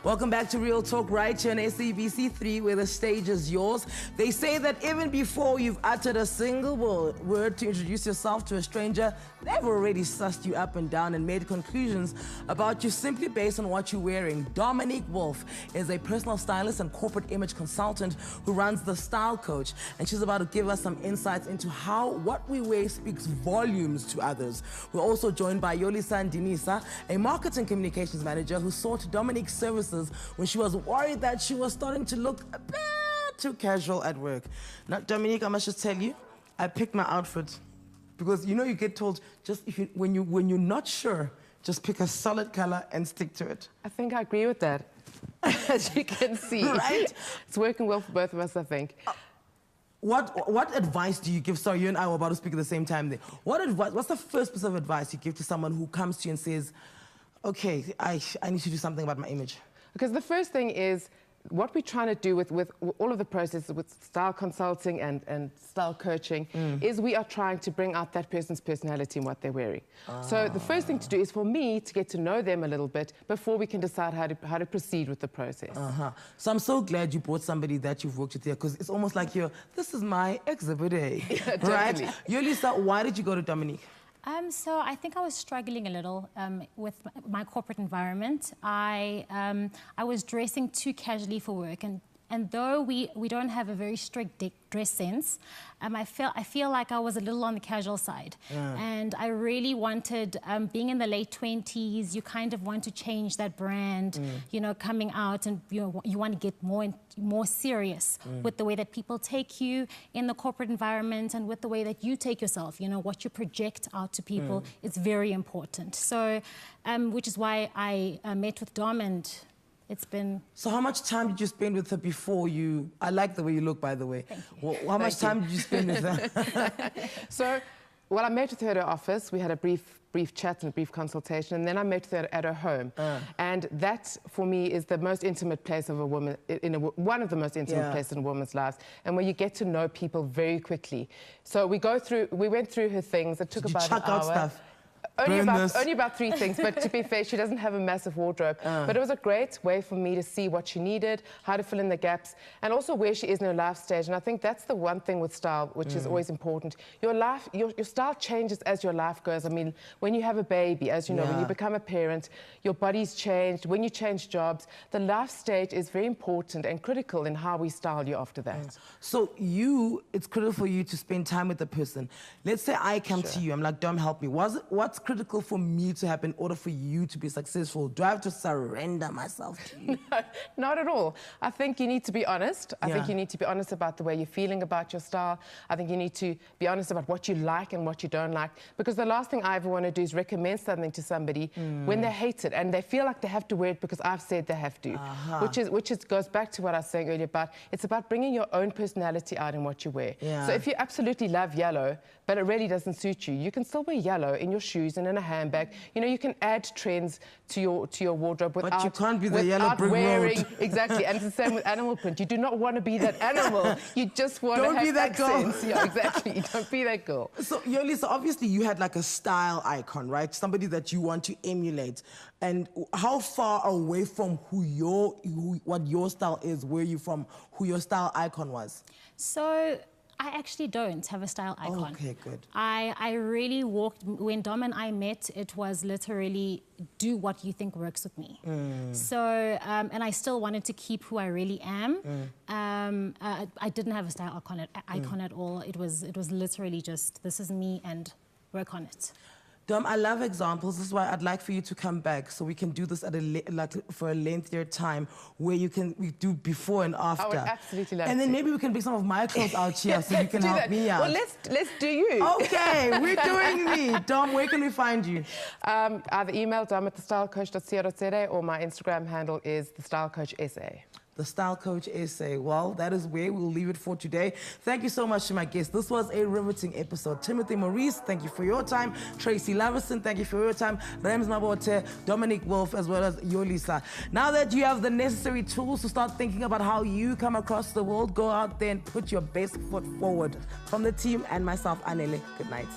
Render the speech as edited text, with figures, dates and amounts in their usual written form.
Welcome back to Real Talk right here on SABC3, where the stage is yours. They say that even before you've uttered a single word to introduce yourself to a stranger, they've already sussed you up and down and made conclusions about you simply based on what you're wearing. Dominique Wolf is a personal stylist and corporate image consultant who runs The Style Coach, and she's about to give us some insights into how what we wear speaks volumes to others. We're also joined by Yolisa Ndinisa, a marketing communications manager who sought Dominique's services when she was worried that she was starting to look a bit too casual at work. Now, Dominique, I must just tell you, I picked my outfit because you know you get told just when you're not sure, just pick a solid color and stick to it. I think I agree with that. As you can see, right? It's working well for both of us, I think. What advice do you give? Sorry, you and I were about to speak at the same time there. What's the first piece of advice you give to someone who comes to you and says, okay, I need to do something about my image? Because the first thing is, what we're trying to do with all of the processes with style consulting and style coaching is we are trying to bring out that person's personality in what they're wearing. So the first thing to do is for me to get to know them a little bit before we can decide how to proceed with the process. So I'm so glad you brought somebody that you've worked with here, because it's almost like this is my exhibit A. Yeah, right? Yolisa, why did you go to Dominique? So I think I was struggling a little with my corporate environment. I was dressing too casually for work, and though we don't have a very strict dress sense, I feel like I was a little on the casual side. And I really wanted, being in the late 20s, you kind of want to change that brand, you know, coming out, and you want to get more serious with the way that people take you in the corporate environment and with the way that you take yourself. You know, what you project out to people is very important. So, which is why I met with Dom, and it's been... So how much time did you spend with her before you... I like the way you look, by the way. Well, how much time did you spend with her? So, well, I met with her at her office. We had a brief chat and a brief consultation, and then I met with her at her home. And that, for me, is the most intimate place of a woman, one of the most intimate places in a woman's life, and where you get to know people very quickly. So we went through her things. It took about an hour. Stuff? Only about 3 things, but to be fair, she doesn't have a massive wardrobe. But it was a great way for me to see what she needed, how to fill in the gaps, and also where she is in her life stage. And I think that's the one thing with style, which is always important. Your style changes as your life goes. I mean, when you have a baby, as you know, when you become a parent, your body's changed. When you change jobs, the life stage is very important and critical in how we style you after that. So it's critical for you to spend time with the person. Let's say I come to you, I'm like, Dom, help me. What's critical for me to happen in order for you to be successful? Do I have to surrender myself to you? No, not at all. I think you need to be honest. I think you need to be honest about the way you're feeling about your style. I think you need to be honest about what you like and what you don't like, because the last thing I ever want to do is recommend something to somebody when they hate it and they feel like they have to wear it because I've said they have to, which goes back to what I was saying earlier about it's about bringing your own personality out in what you wear. So if you absolutely love yellow, but it really doesn't suit you, you can still wear yellow in your shoes and in a handbag. You know, you can add trends to your wardrobe without... But you can't be the yellow brick road. Exactly, and it's the same with animal print. You do not want to be that animal. You just want to have be that accents. girl. Yeah, exactly. Don't be that girl. So, Yolisa, obviously you had like a style icon, right? Somebody that you want to emulate. And how far away from what your style is were you from who your style icon was? So, I actually don't have a style icon. Okay, good. I really walked, when Dom and I met, it was literally do what you think works with me. So, and I still wanted to keep who I really am. I didn't have a style icon at all. It was literally just, this is me and work on it. Dom, I love examples. This is why I'd like for you to come back so we can do this at for a lengthier time where we do before and after. I would absolutely love And then maybe we can bring some of my clothes out here so you can help me out. Well, let's do you. Okay, we're doing me. Dom, where can we find you? Either email dom@thestylecoach.co.za or my Instagram handle is thestylecoachsa. The Style Coach SA. Well, that is where we'll leave it for today. Thank you so much to my guests. This was a riveting episode. Timothy Maurice, thank you for your time. Tracy Laverson, thank you for your time. Rems Mabote, Dominique Wolf, as well as Yolisa. Now that you have the necessary tools to start thinking about how you come across the world, go out there and put your best foot forward. From the team and myself, Anele, good night.